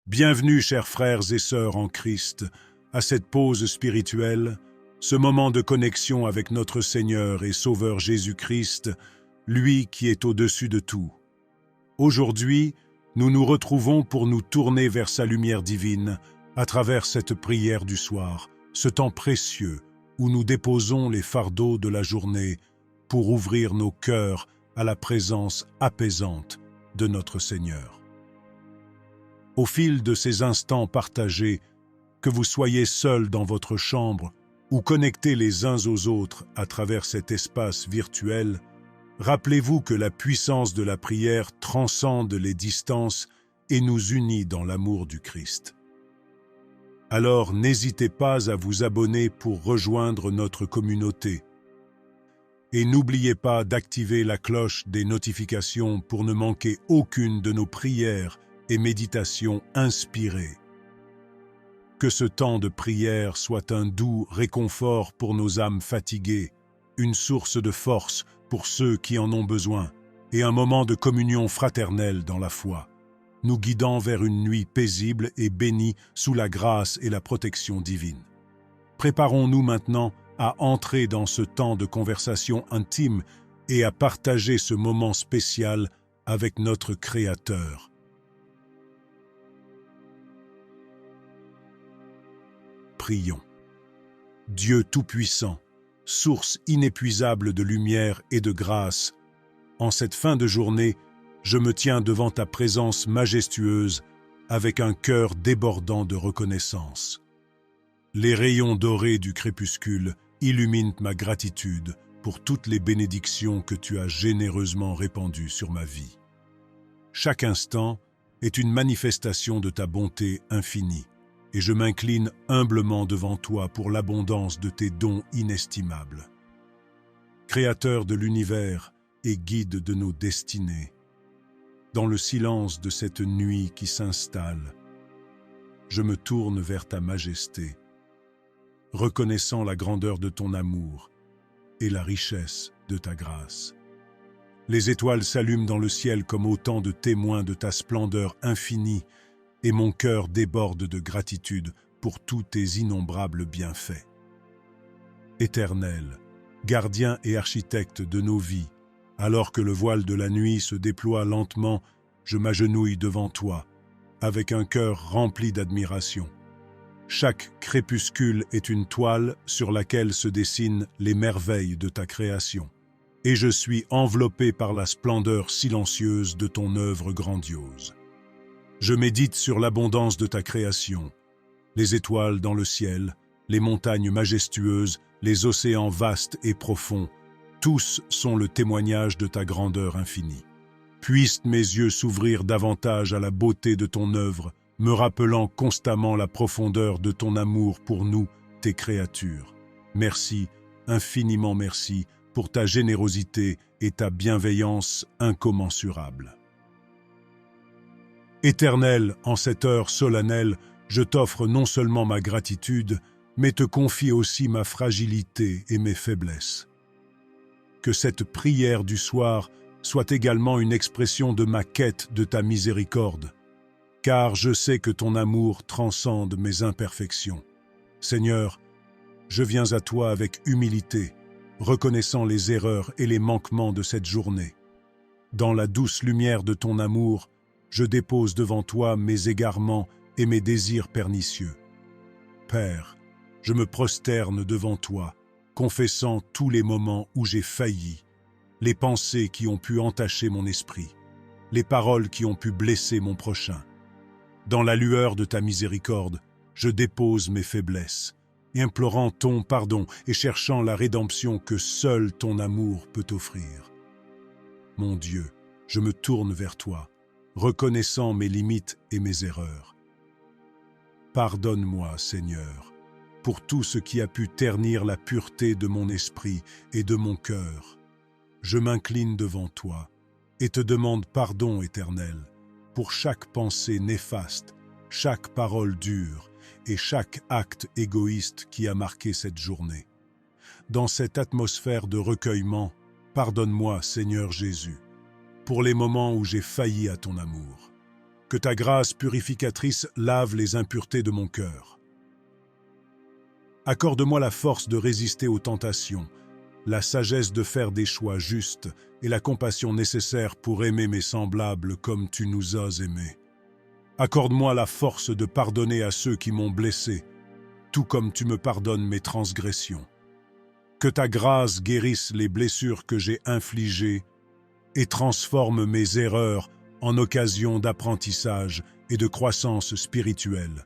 Bienvenue, chers frères et sœurs en Christ, à cette pause spirituelle, ce moment de connexion avec notre Seigneur et Sauveur Jésus-Christ, lui qui est au-dessus de tout. Aujourd'hui, nous nous retrouvons pour nous tourner vers sa lumière divine à travers cette prière du soir, ce temps précieux où nous déposons les fardeaux de la journée pour ouvrir nos cœurs à la présence apaisante de notre Seigneur. Au fil de ces instants partagés, que vous soyez seuls dans votre chambre ou connectés les uns aux autres à travers cet espace virtuel, rappelez-vous que la puissance de la prière transcende les distances et nous unit dans l'amour du Christ. Alors n'hésitez pas à vous abonner pour rejoindre notre communauté. Et n'oubliez pas d'activer la cloche des notifications pour ne manquer aucune de nos prières et méditations inspirées. Que ce temps de prière soit un doux réconfort pour nos âmes fatiguées, une source de force pour ceux qui en ont besoin, et un moment de communion fraternelle dans la foi, nous guidant vers une nuit paisible et bénie sous la grâce et la protection divine. Préparons-nous maintenant à entrer dans ce temps de conversation intime et à partager ce moment spécial avec notre Créateur. Prions. Dieu Tout-Puissant, source inépuisable de lumière et de grâce, en cette fin de journée, je me tiens devant ta présence majestueuse avec un cœur débordant de reconnaissance. Les rayons dorés du crépuscule illuminent ma gratitude pour toutes les bénédictions que tu as généreusement répandues sur ma vie. Chaque instant est une manifestation de ta bonté infinie, et je m'incline humblement devant toi pour l'abondance de tes dons inestimables. Créateur de l'univers et guide de nos destinées, dans le silence de cette nuit qui s'installe, je me tourne vers ta majesté, reconnaissant la grandeur de ton amour et la richesse de ta grâce. Les étoiles s'allument dans le ciel comme autant de témoins de ta splendeur infinie, et mon cœur déborde de gratitude pour tous tes innombrables bienfaits. Éternel, gardien et architecte de nos vies, alors que le voile de la nuit se déploie lentement, je m'agenouille devant toi, avec un cœur rempli d'admiration. Chaque crépuscule est une toile sur laquelle se dessinent les merveilles de ta création, et je suis enveloppé par la splendeur silencieuse de ton œuvre grandiose. Je médite sur l'abondance de ta création, les étoiles dans le ciel, les montagnes majestueuses, les océans vastes et profonds, tous sont le témoignage de ta grandeur infinie. Puissent mes yeux s'ouvrir davantage à la beauté de ton œuvre, me rappelant constamment la profondeur de ton amour pour nous, tes créatures. Merci, infiniment merci, pour ta générosité et ta bienveillance incommensurables. Éternel, en cette heure solennelle, je t'offre non seulement ma gratitude, mais te confie aussi ma fragilité et mes faiblesses. Que cette prière du soir soit également une expression de ma quête de ta miséricorde, car je sais que ton amour transcende mes imperfections. Seigneur, je viens à toi avec humilité, reconnaissant les erreurs et les manquements de cette journée. Dans la douce lumière de ton amour, je dépose devant toi mes égarements et mes désirs pernicieux. Père, je me prosterne devant toi, confessant tous les moments où j'ai failli, les pensées qui ont pu entacher mon esprit, les paroles qui ont pu blesser mon prochain. Dans la lueur de ta miséricorde, je dépose mes faiblesses, implorant ton pardon et cherchant la rédemption que seul ton amour peut offrir. Mon Dieu, je me tourne vers toi, reconnaissant mes limites et mes erreurs. Pardonne-moi, Seigneur, pour tout ce qui a pu ternir la pureté de mon esprit et de mon cœur. Je m'incline devant toi et te demande pardon, Éternel, pour chaque pensée néfaste, chaque parole dure et chaque acte égoïste qui a marqué cette journée. Dans cette atmosphère de recueillement, pardonne-moi, Seigneur Jésus, pour les moments où j'ai failli à ton amour. Que ta grâce purificatrice lave les impuretés de mon cœur. Accorde-moi la force de résister aux tentations, la sagesse de faire des choix justes et la compassion nécessaire pour aimer mes semblables comme tu nous as aimés. Accorde-moi la force de pardonner à ceux qui m'ont blessé, tout comme tu me pardonnes mes transgressions. Que ta grâce guérisse les blessures que j'ai infligées et transforme mes erreurs en occasion d'apprentissage et de croissance spirituelle.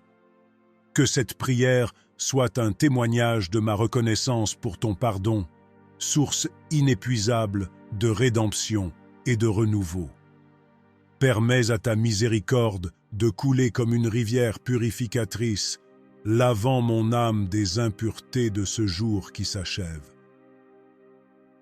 Que cette prière soit un témoignage de ma reconnaissance pour ton pardon, source inépuisable de rédemption et de renouveau. Permets à ta miséricorde de couler comme une rivière purificatrice, lavant mon âme des impuretés de ce jour qui s'achève.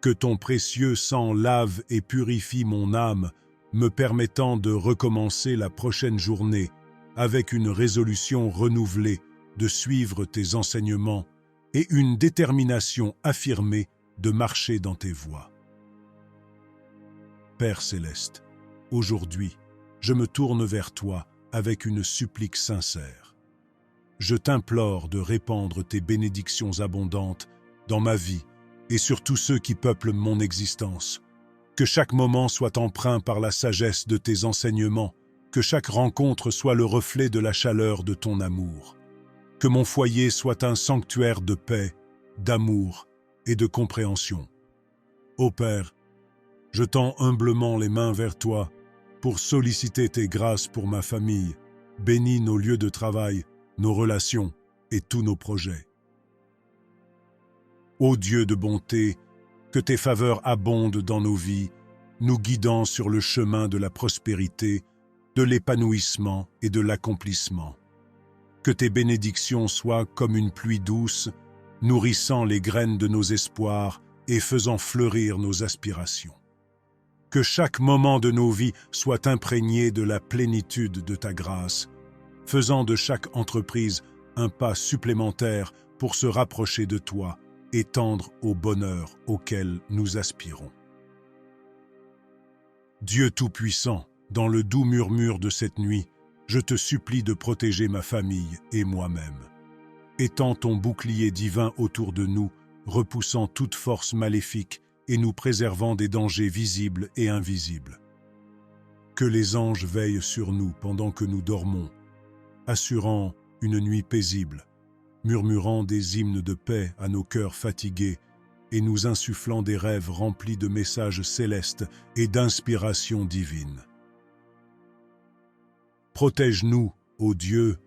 Que ton précieux sang lave et purifie mon âme, me permettant de recommencer la prochaine journée avec une résolution renouvelée de suivre tes enseignements et une détermination affirmée de marcher dans tes voies. Père céleste, aujourd'hui, je me tourne vers toi avec une supplique sincère. Je t'implore de répandre tes bénédictions abondantes dans ma vie et sur tous ceux qui peuplent mon existence. Que chaque moment soit empreint par la sagesse de tes enseignements, que chaque rencontre soit le reflet de la chaleur de ton amour. Que mon foyer soit un sanctuaire de paix, d'amour et de compréhension. Ô Père, je tends humblement les mains vers toi pour solliciter tes grâces pour ma famille. Bénis nos lieux de travail, nos relations et tous nos projets. Ô Dieu de bonté, que tes faveurs abondent dans nos vies, nous guidant sur le chemin de la prospérité, de l'épanouissement et de l'accomplissement. Que tes bénédictions soient comme une pluie douce, nourrissant les graines de nos espoirs et faisant fleurir nos aspirations. Que chaque moment de nos vies soit imprégné de la plénitude de ta grâce, faisant de chaque entreprise un pas supplémentaire pour se rapprocher de toi et tendre au bonheur auquel nous aspirons. Dieu Tout-Puissant, dans le doux murmure de cette nuit, je te supplie de protéger ma famille et moi-même. Étends ton bouclier divin autour de nous, repoussant toute force maléfique et nous préservant des dangers visibles et invisibles. Que les anges veillent sur nous pendant que nous dormons, assurant une nuit paisible, murmurant des hymnes de paix à nos cœurs fatigués et nous insufflant des rêves remplis de messages célestes et d'inspiration divine. Protège-nous, ô Dieu,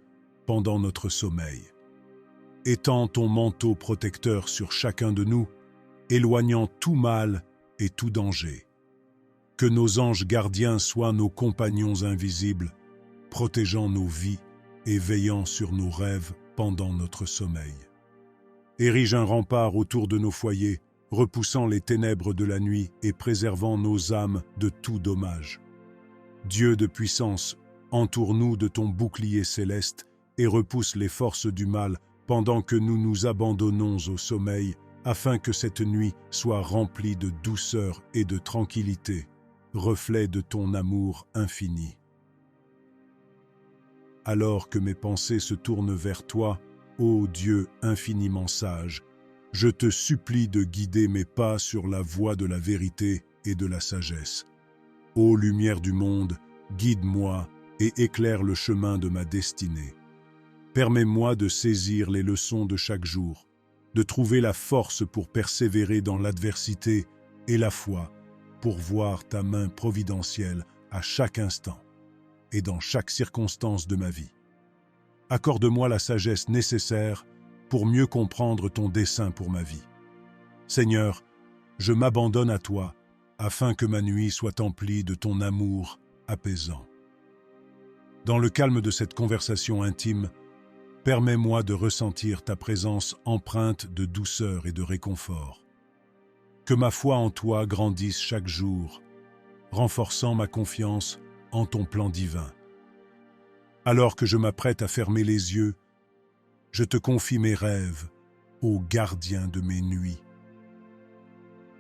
pendant notre sommeil. Étends ton manteau protecteur sur chacun de nous, éloignant tout mal et tout danger. Que nos anges gardiens soient nos compagnons invisibles, protégeant nos vies et veillant sur nos rêves pendant notre sommeil. Érige un rempart autour de nos foyers, repoussant les ténèbres de la nuit et préservant nos âmes de tout dommage. Dieu de puissance, entoure-nous de ton bouclier céleste et repousse les forces du mal pendant que nous nous abandonnons au sommeil, afin que cette nuit soit remplie de douceur et de tranquillité, reflet de ton amour infini. Alors que mes pensées se tournent vers toi, ô Dieu infiniment sage, je te supplie de guider mes pas sur la voie de la vérité et de la sagesse. Ô lumière du monde, guide-moi et éclaire le chemin de ma destinée. Permets-moi de saisir les leçons de chaque jour, de trouver la force pour persévérer dans l'adversité et la foi pour voir ta main providentielle à chaque instant et dans chaque circonstance de ma vie. Accorde-moi la sagesse nécessaire pour mieux comprendre ton dessein pour ma vie. Seigneur, je m'abandonne à toi afin que ma nuit soit emplie de ton amour apaisant. Dans le calme de cette conversation intime, permets-moi de ressentir ta présence empreinte de douceur et de réconfort. Que ma foi en toi grandisse chaque jour, renforçant ma confiance en ton plan divin. Alors que je m'apprête à fermer les yeux, je te confie mes rêves, ô gardien de mes nuits.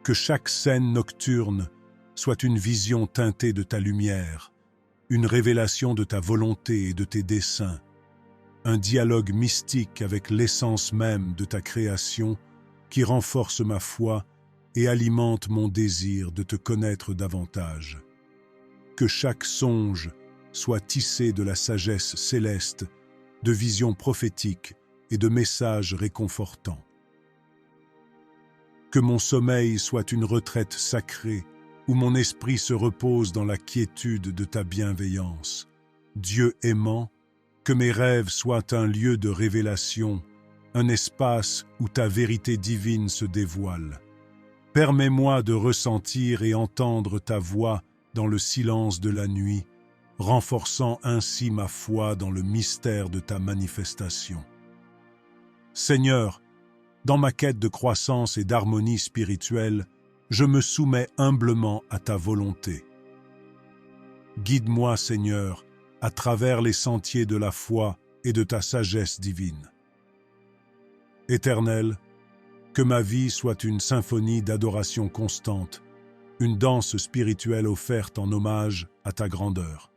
Que chaque scène nocturne soit une vision teintée de ta lumière, une révélation de ta volonté et de tes desseins, un dialogue mystique avec l'essence même de ta création qui renforce ma foi et alimente mon désir de te connaître davantage. Que chaque songe soit tissé de la sagesse céleste, de visions prophétiques et de messages réconfortants. Que mon sommeil soit une retraite sacrée, où mon esprit se repose dans la quiétude de ta bienveillance. Dieu aimant, que mes rêves soient un lieu de révélation, un espace où ta vérité divine se dévoile. Permets-moi de ressentir et entendre ta voix dans le silence de la nuit, renforçant ainsi ma foi dans le mystère de ta manifestation. Seigneur, dans ma quête de croissance et d'harmonie spirituelle, je me soumets humblement à ta volonté. Guide-moi, Seigneur, à travers les sentiers de la foi et de ta sagesse divine. Éternel, que ma vie soit une symphonie d'adoration constante, une danse spirituelle offerte en hommage à ta grandeur.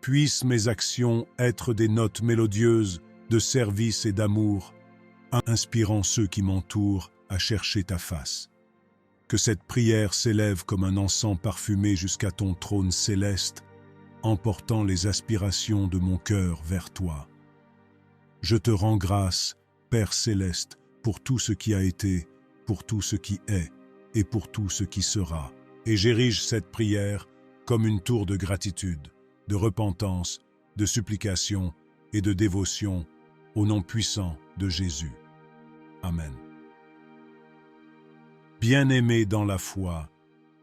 Puissent mes actions être des notes mélodieuses de service et d'amour, inspirant ceux qui m'entourent à chercher ta face. Que cette prière s'élève comme un encens parfumé jusqu'à ton trône céleste, emportant les aspirations de mon cœur vers toi. Je te rends grâce, Père céleste, pour tout ce qui a été, pour tout ce qui est et pour tout ce qui sera. Et j'érige cette prière comme une tour de gratitude, de repentance, de supplication et de dévotion au nom puissant de Jésus. Amen. Bien-aimés dans la foi,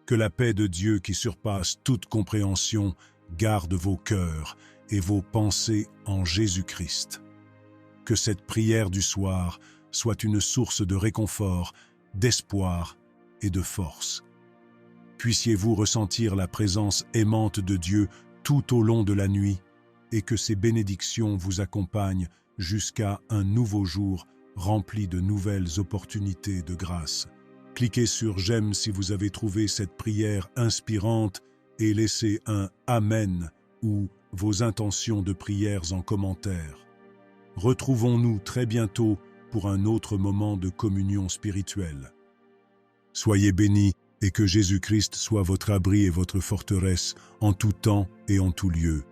que la paix de Dieu qui surpasse toute compréhension garde vos cœurs et vos pensées en Jésus-Christ. Que cette prière du soir soit une source de réconfort, d'espoir et de force. Puissiez-vous ressentir la présence aimante de Dieu tout au long de la nuit et que ses bénédictions vous accompagnent jusqu'à un nouveau jour rempli de nouvelles opportunités de grâce. Cliquez sur « J'aime » si vous avez trouvé cette prière inspirante et laissez un « Amen » ou vos intentions de prières en commentaire. Retrouvons-nous très bientôt pour un autre moment de communion spirituelle. Soyez bénis et que Jésus-Christ soit votre abri et votre forteresse en tout temps et en tout lieu.